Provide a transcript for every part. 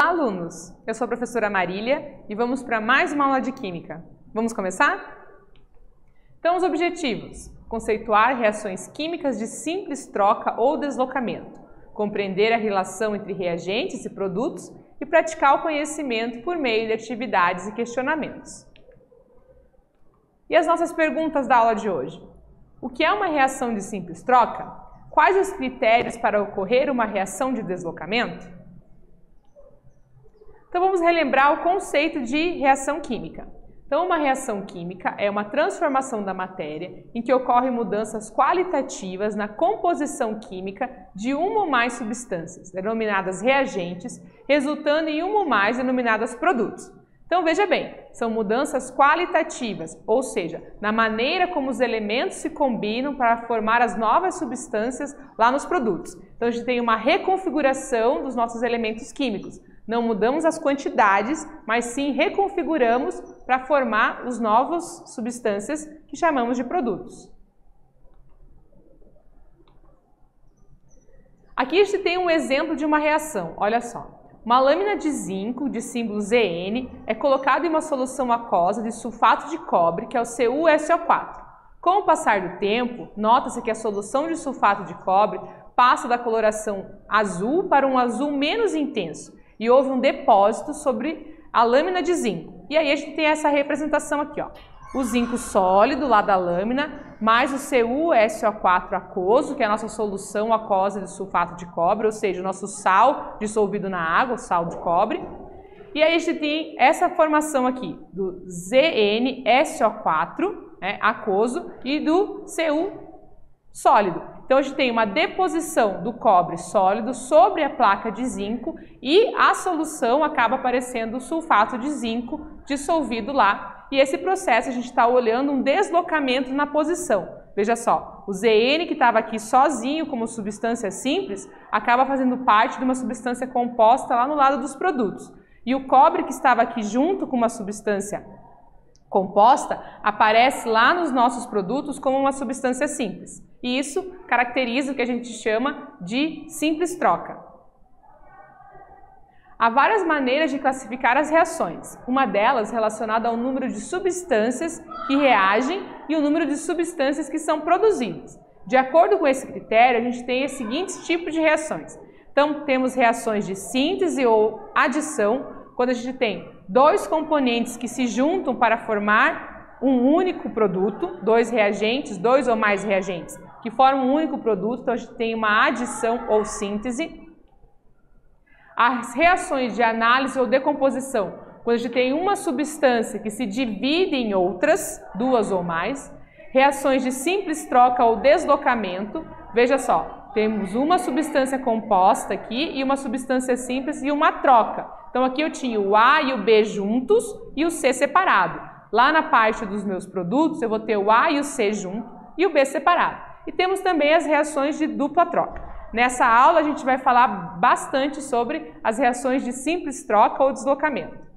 Olá, alunos! Eu sou a professora Marília e vamos para mais uma aula de Química. Vamos começar? Então, os objetivos: conceituar reações químicas de simples troca ou deslocamento, compreender a relação entre reagentes e produtos e praticar o conhecimento por meio de atividades e questionamentos. E as nossas perguntas da aula de hoje? O que é uma reação de simples troca? Quais os critérios para ocorrer uma reação de deslocamento? Então vamos relembrar o conceito de reação química. Então uma reação química é uma transformação da matéria em que ocorrem mudanças qualitativas na composição química de uma ou mais substâncias, denominadas reagentes, resultando em uma ou mais denominadas produtos. Então veja bem, são mudanças qualitativas, ou seja, na maneira como os elementos se combinam para formar as novas substâncias lá nos produtos. Então a gente tem uma reconfiguração dos nossos elementos químicos. Não mudamos as quantidades, mas sim reconfiguramos para formar os novos substâncias que chamamos de produtos. Aqui a gente tem um exemplo de uma reação, olha só. Uma lâmina de zinco, de símbolo Zn, é colocada em uma solução aquosa de sulfato de cobre, que é o CuSO4. Com o passar do tempo, nota-se que a solução de sulfato de cobre passa da coloração azul para um azul menos intenso e houve um depósito sobre a lâmina de zinco. E aí a gente tem essa representação aqui, ó. O zinco sólido lá da lâmina, mais o CuSO4 aquoso, que é a nossa solução aquosa de sulfato de cobre, ou seja, o nosso sal dissolvido na água, o sal de cobre. E aí a gente tem essa formação aqui do ZnSO4, aquoso, e do Cu sólido. Então a gente tem uma deposição do cobre sólido sobre a placa de zinco e a solução acaba aparecendo o sulfato de zinco dissolvido lá. E esse processo a gente está olhando um deslocamento na posição. Veja só, o Zn que estava aqui sozinho como substância simples acaba fazendo parte de uma substância composta lá no lado dos produtos. E o cobre que estava aqui junto com uma substância composta aparece lá nos nossos produtos como uma substância simples. E isso caracteriza o que a gente chama de simples troca. Há várias maneiras de classificar as reações. Uma delas relacionada ao número de substâncias que reagem e o número de substâncias que são produzidas. De acordo com esse critério, a gente tem os seguintes tipos de reações. Então, temos reações de síntese ou adição, quando a gente tem dois componentes que se juntam para formar um único produto, dois reagentes, dois ou mais reagentes, que formam um único produto, então a gente tem uma adição ou síntese. As reações de análise ou decomposição, quando a gente tem uma substância que se divide em outras, duas ou mais. Reações de simples troca ou deslocamento, veja só, temos uma substância composta aqui e uma substância simples e uma troca. Então aqui eu tinha o A e o B juntos e o C separado. Lá na parte dos meus produtos eu vou ter o A e o C junto e o B separado. E temos também as reações de dupla troca. Nessa aula a gente vai falar bastante sobre as reações de simples troca ou deslocamento.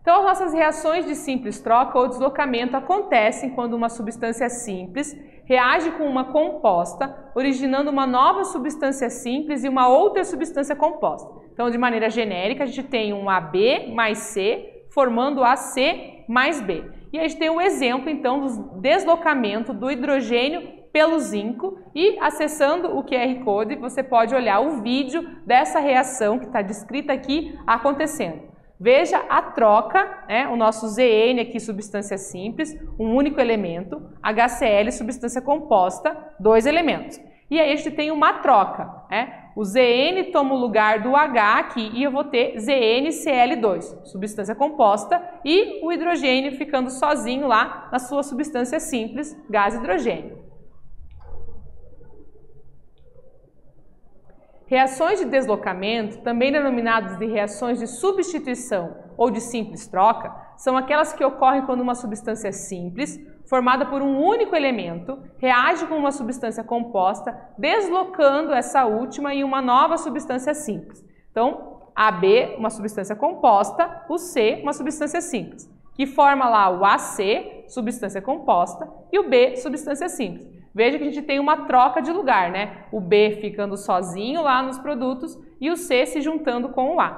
Então, as nossas reações de simples troca ou deslocamento acontecem quando uma substância simples reage com uma composta, originando uma nova substância simples e uma outra substância composta. Então, de maneira genérica, a gente tem um AB mais C, formando AC mais B. E a gente tem um exemplo, então, do deslocamento do hidrogênio pelo zinco e, acessando o QR Code, você pode olhar o vídeo dessa reação que está descrita aqui acontecendo. Veja a troca, o nosso Zn aqui, substância simples, um único elemento, HCl, substância composta, dois elementos. E aí a gente tem uma troca, o Zn toma o lugar do H aqui e eu vou ter ZnCl2, substância composta, e o hidrogênio ficando sozinho lá na sua substância simples, gás hidrogênio. Reações de deslocamento, também denominadas de reações de substituição ou de simples troca, são aquelas que ocorrem quando uma substância simples, formada por um único elemento, reage com uma substância composta, deslocando essa última em uma nova substância simples. Então, AB, uma substância composta, o C, uma substância simples, que forma lá o AC, substância composta, e o B, substância simples. veja que a gente tem uma troca de lugar, né? O B ficando sozinho lá nos produtos e o C se juntando com o A.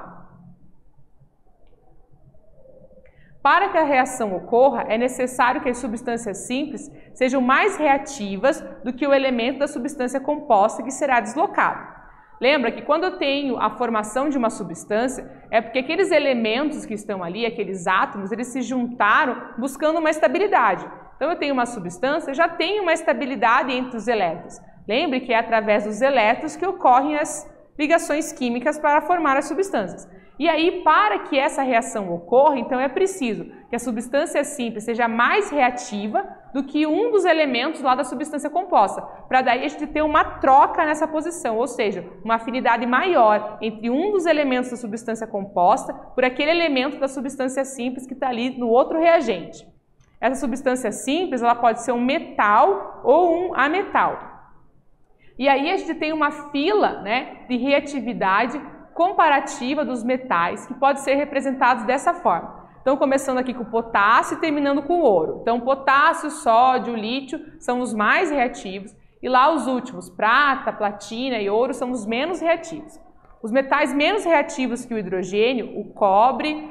Para que a reação ocorra, é necessário que as substâncias simples sejam mais reativas do que o elemento da substância composta que será deslocado. Lembra que quando eu tenho a formação de uma substância, é porque aqueles elementos que estão ali, aqueles átomos, eles se juntaram buscando uma estabilidade. Então eu tenho uma substância, já tenho uma estabilidade entre os elétrons. Lembre que é através dos elétrons que ocorrem as ligações químicas para formar as substâncias. E aí, para que essa reação ocorra, então é preciso que a substância simples seja mais reativa do que um dos elementos lá da substância composta, para daí a gente ter uma troca nessa posição, ou seja, uma afinidade maior entre um dos elementos da substância composta por aquele elemento da substância simples que está ali no outro reagente. Essa substância simples, ela pode ser um metal ou um ametal. E aí a gente tem uma fila, né, de reatividade comparativa dos metais, que pode ser representados dessa forma. Então, começando aqui com o potássio e terminando com o ouro. Então, potássio, sódio, lítio são os mais reativos e lá os últimos, prata, platina e ouro, são os menos reativos. Os metais menos reativos que o hidrogênio, o cobre,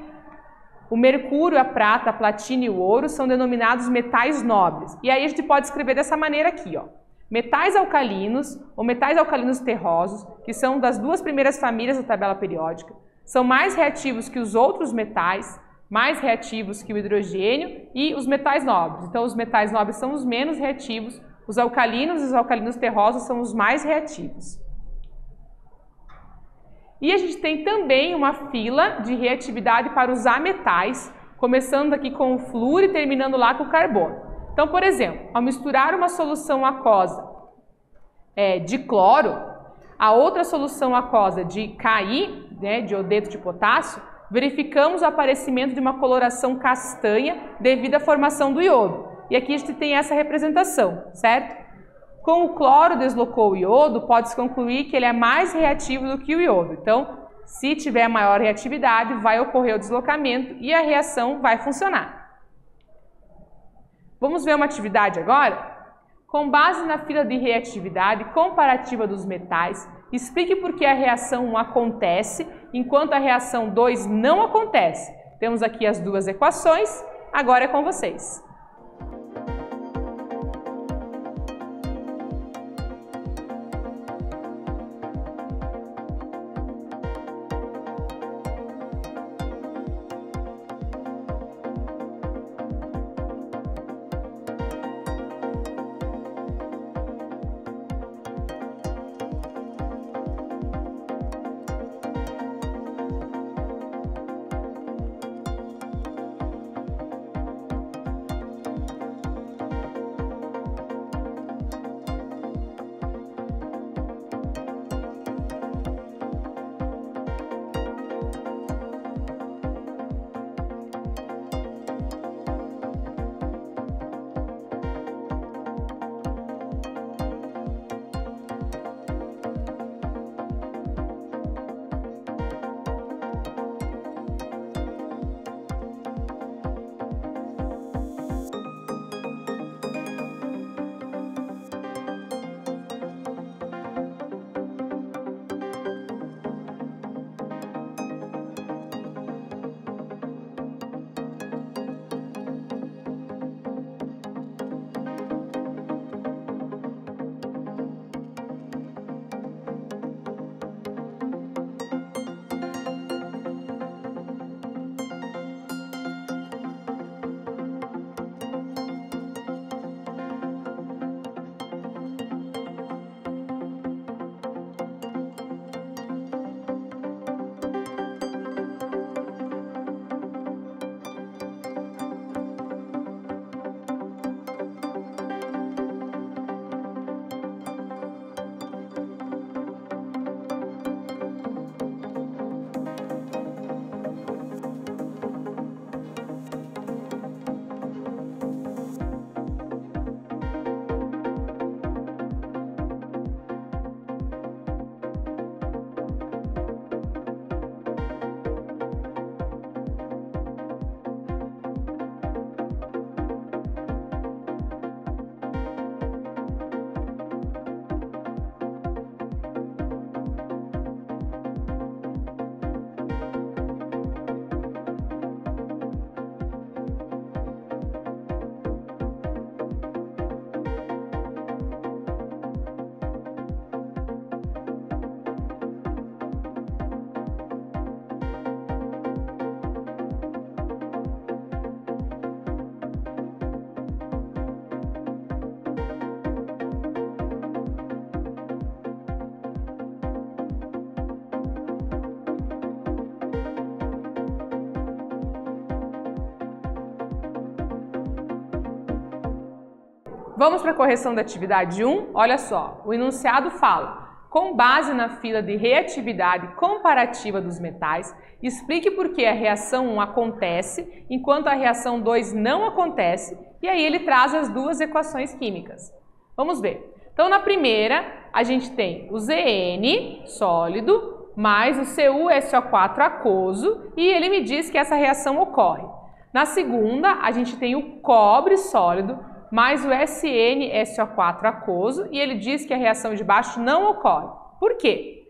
o mercúrio, a prata, a platina e o ouro são denominados metais nobres. E aí a gente pode escrever dessa maneira aqui, ó. Metais alcalinos ou metais alcalinos terrosos, que são das duas primeiras famílias da tabela periódica, são mais reativos que os outros metais, mais reativos que o hidrogênio e os metais nobres. Então, os metais nobres são os menos reativos, os alcalinos e os alcalinos terrosos são os mais reativos. E a gente tem também uma fila de reatividade para os ametais, começando aqui com o flúor e terminando lá com o carbono. Então, por exemplo, ao misturar uma solução aquosa de cloro, a outra solução aquosa de Ki, né, diodeto de potássio, verificamos o aparecimento de uma coloração castanha devido à formação do iodo. E aqui a gente tem essa representação, certo? Com o cloro deslocou o iodo, pode-se concluir que ele é mais reativo do que o iodo. Então, se tiver maior reatividade, vai ocorrer o deslocamento e a reação vai funcionar. Vamos ver uma atividade agora? Com base na fila de reatividade comparativa dos metais, explique por que a reação 1 acontece, enquanto a reação 2 não acontece. Temos aqui as duas equações, agora é com vocês. Vamos para a correção da atividade 1? Olha só, o enunciado fala: com base na fila de reatividade comparativa dos metais, explique por que a reação 1 acontece, enquanto a reação 2 não acontece, e aí ele traz as duas equações químicas. Vamos ver. Então, na primeira, a gente tem o Zn, sólido, mais o CuSO4 aquoso, e ele me diz que essa reação ocorre. Na segunda, a gente tem o cobre sólido, mais o SnSO4 aquoso, e ele diz que a reação de baixo não ocorre. Por quê?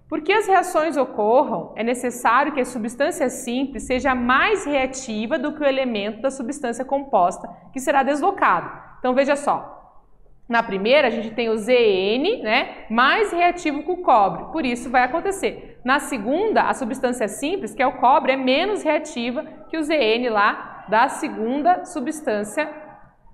Porque as reações ocorram, é necessário que a substância simples seja mais reativa do que o elemento da substância composta, que será deslocado. Então, veja só. Na primeira, a gente tem o Zn, né, mais reativo que o cobre, por isso vai acontecer. Na segunda, a substância simples, que é o cobre, é menos reativa que o Zn lá da segunda substância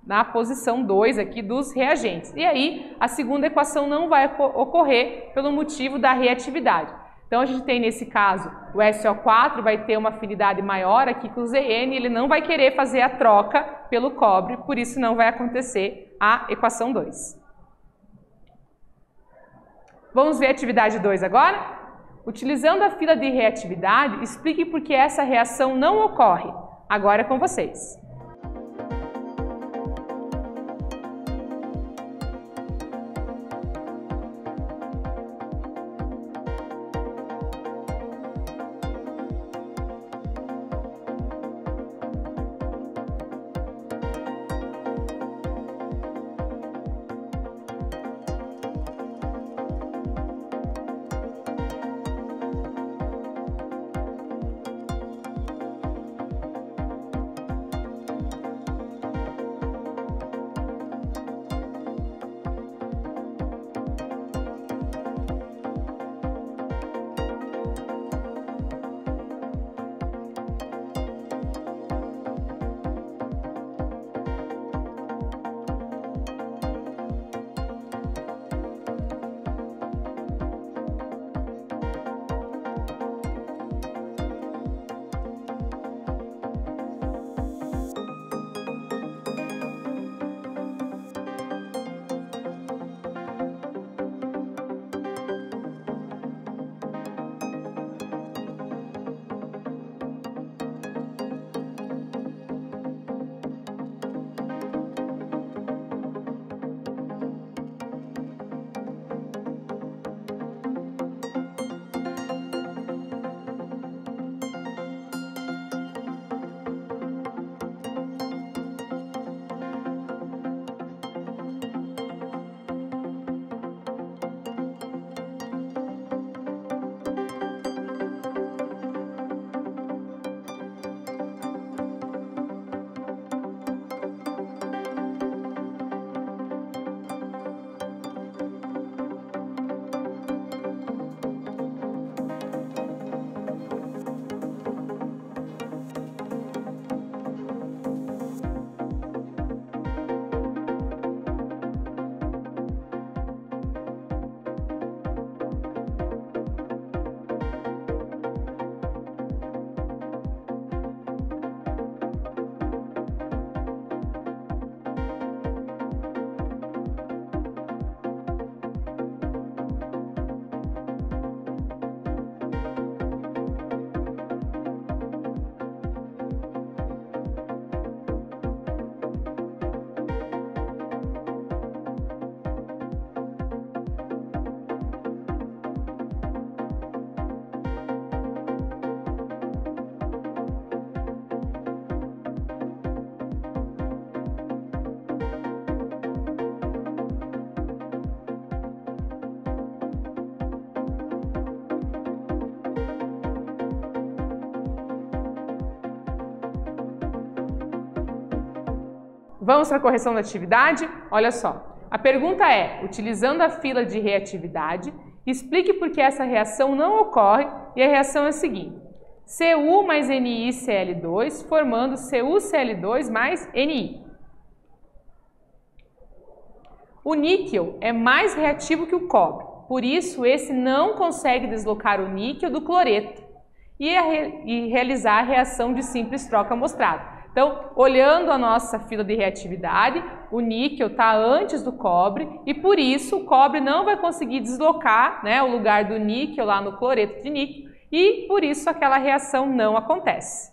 na posição 2 aqui dos reagentes. E aí, a segunda equação não vai ocorrer pelo motivo da reatividade. Então, a gente tem nesse caso, o SO4 vai ter uma afinidade maior aqui que o Zn, ele não vai querer fazer a troca pelo cobre, por isso não vai acontecer a equação 2. Vamos ver a atividade 2 agora? Utilizando a fila de reatividade, explique por que essa reação não ocorre. Agora é com vocês. Vamos para a correção da atividade? Olha só, a pergunta é, utilizando a fila de reatividade, explique por que essa reação não ocorre e a reação é a seguinte. Cu mais NiCl2 formando CuCl2 mais Ni. O níquel é mais reativo que o cobre, por isso esse não consegue deslocar o níquel do cloreto e realizar a reação de simples troca mostrada. Então, olhando a nossa fila de reatividade, o níquel está antes do cobre e por isso o cobre não vai conseguir deslocar, né, o lugar do níquel lá no cloreto de níquel e por isso aquela reação não acontece.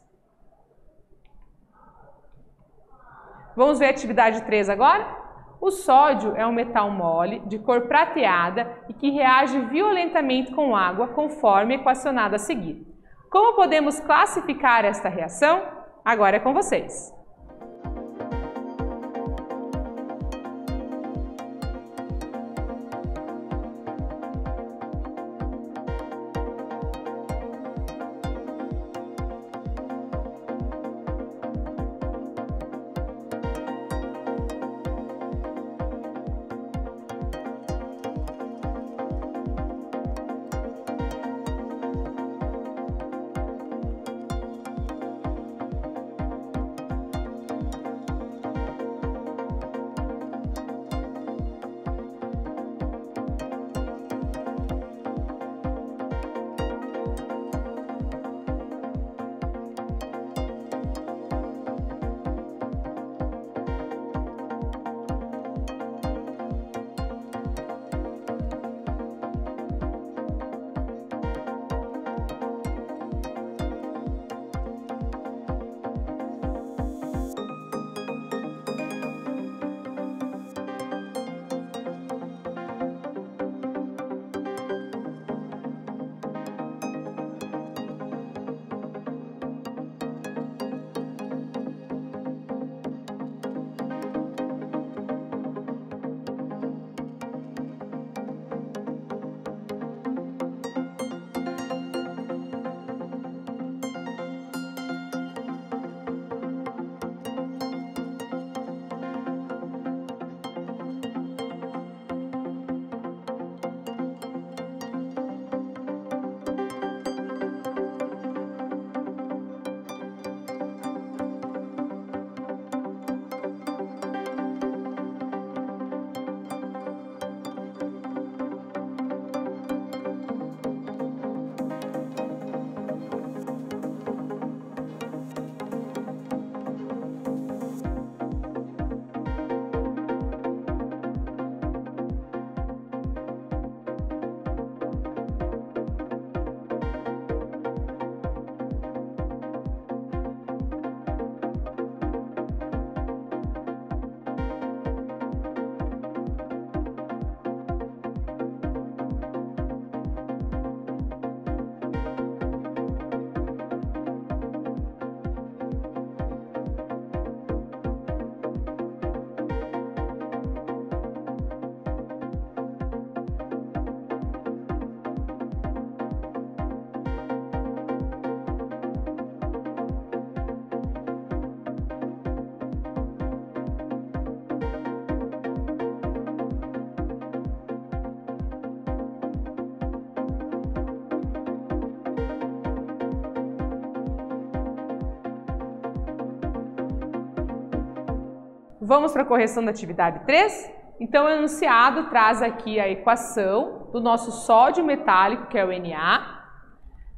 Vamos ver a atividade 3 agora? O sódio é um metal mole de cor prateada e que reage violentamente com água conforme equacionado a seguir. Como podemos classificar esta reação? Agora é com vocês. Vamos para a correção da atividade 3? Então, o enunciado traz aqui a equação do nosso sódio metálico, que é o Na,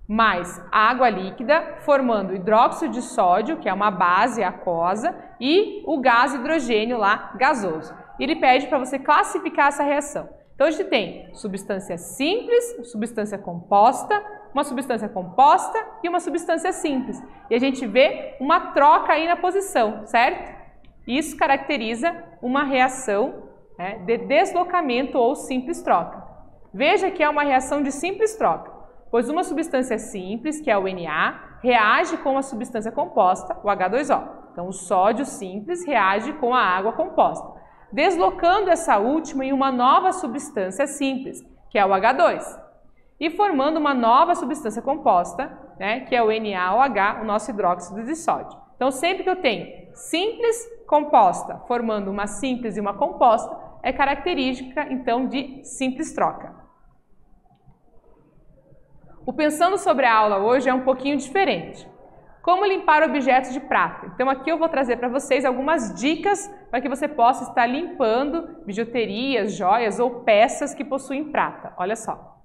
mais água líquida, formando hidróxido de sódio, que é uma base aquosa, e o gás hidrogênio lá, gasoso. Ele pede para você classificar essa reação. Então, a gente tem substância simples, substância composta, uma substância composta e uma substância simples. E a gente vê uma troca aí na posição, certo? Isso caracteriza uma reação, né, de deslocamento ou simples troca. Veja que é uma reação de simples troca, pois uma substância simples, que é o Na, reage com a substância composta, o H2O. Então, o sódio simples reage com a água composta, deslocando essa última em uma nova substância simples, que é o H2, e formando uma nova substância composta, né, que é o NaOH, o nosso hidróxido de sódio. Então, sempre que eu tenho simples, composta, formando uma simples e uma composta, é característica, então, de simples troca. O Pensando sobre a aula hoje é um pouquinho diferente. Como limpar objetos de prata? Então, aqui eu vou trazer para vocês algumas dicas para que você possa estar limpando bijuterias, joias ou peças que possuem prata. Olha só.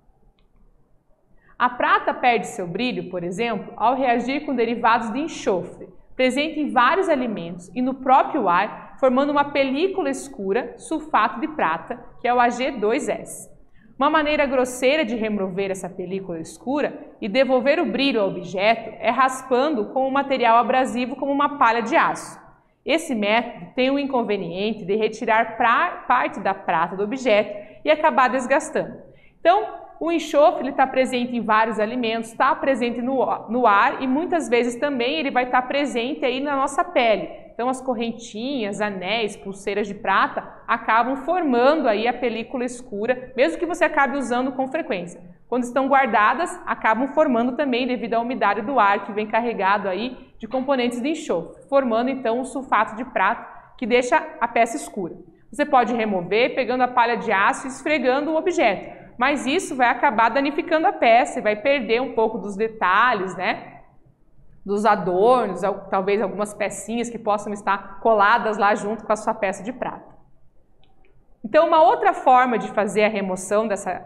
A prata perde seu brilho, por exemplo, ao reagir com derivados de enxofre, presente em vários alimentos e no próprio ar, formando uma película escura, sulfato de prata, que é o Ag2S. Uma maneira grosseira de remover essa película escura e devolver o brilho ao objeto é raspando com um material abrasivo como uma palha de aço. Esse método tem o inconveniente de retirar parte da prata do objeto e acabar desgastando. Então, o enxofre está presente em vários alimentos, está presente no ar e muitas vezes também ele vai estar presente aí na nossa pele. Então as correntinhas, anéis, pulseiras de prata acabam formando aí a película escura, mesmo que você acabe usando com frequência. Quando estão guardadas, acabam formando também devido à umidade do ar que vem carregado aí de componentes de enxofre, formando então o sulfato de prata que deixa a peça escura. Você pode remover pegando a palha de aço e esfregando o objeto, mas isso vai acabar danificando a peça e vai perder um pouco dos detalhes, né? Dos adornos, talvez algumas pecinhas que possam estar coladas lá junto com a sua peça de prata. Então, uma outra forma de fazer a remoção dessa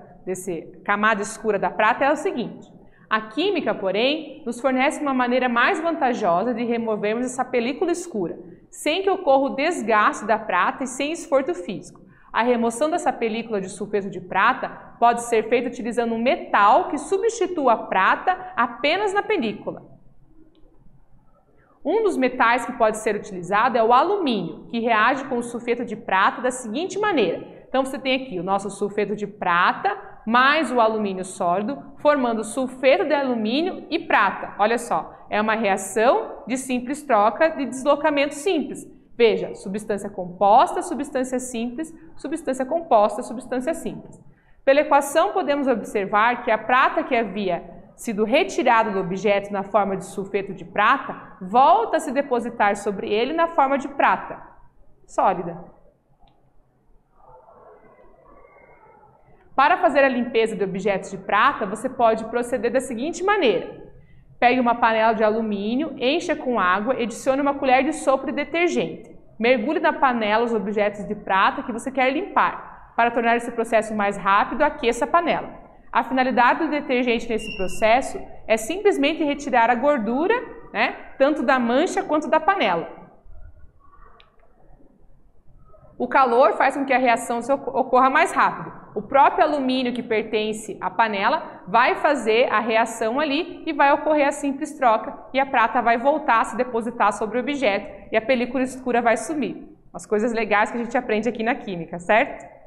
camada escura da prata é o seguinte. A química, porém, nos fornece uma maneira mais vantajosa de removermos essa película escura, sem que ocorra o desgaste da prata e sem esforço físico. A remoção dessa película de sulfeto de prata pode ser feita utilizando um metal que substitua a prata apenas na película. Um dos metais que pode ser utilizado é o alumínio, que reage com o sulfeto de prata da seguinte maneira. Então você tem aqui o nosso sulfeto de prata mais o alumínio sólido, formando sulfeto de alumínio e prata. Olha só, é uma reação de simples troca de deslocamento simples. Veja, substância composta, substância simples, substância composta, substância simples. Pela equação podemos observar que a prata que havia sido retirado do objeto na forma de sulfeto de prata, volta a se depositar sobre ele na forma de prata sólida. Para fazer a limpeza de objetos de prata, você pode proceder da seguinte maneira. Pegue uma panela de alumínio, encha com água e adicione uma colher de sopa de detergente. Mergulhe na panela os objetos de prata que você quer limpar. Para tornar esse processo mais rápido, aqueça a panela. A finalidade do detergente nesse processo é simplesmente retirar a gordura, né, tanto da mancha quanto da panela. O calor faz com que a reação ocorra mais rápido. O próprio alumínio que pertence à panela vai fazer a reação ali e vai ocorrer a simples troca e a prata vai voltar a se depositar sobre o objeto e a película escura vai sumir. As coisas legais que a gente aprende aqui na química, certo?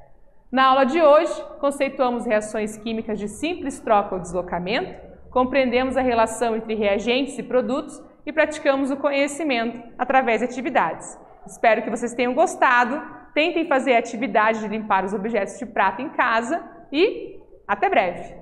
Na aula de hoje, conceituamos reações químicas de simples troca ou deslocamento, compreendemos a relação entre reagentes e produtos e praticamos o conhecimento através de atividades. Espero que vocês tenham gostado, tentem fazer a atividade de limpar os objetos de prata em casa e até breve!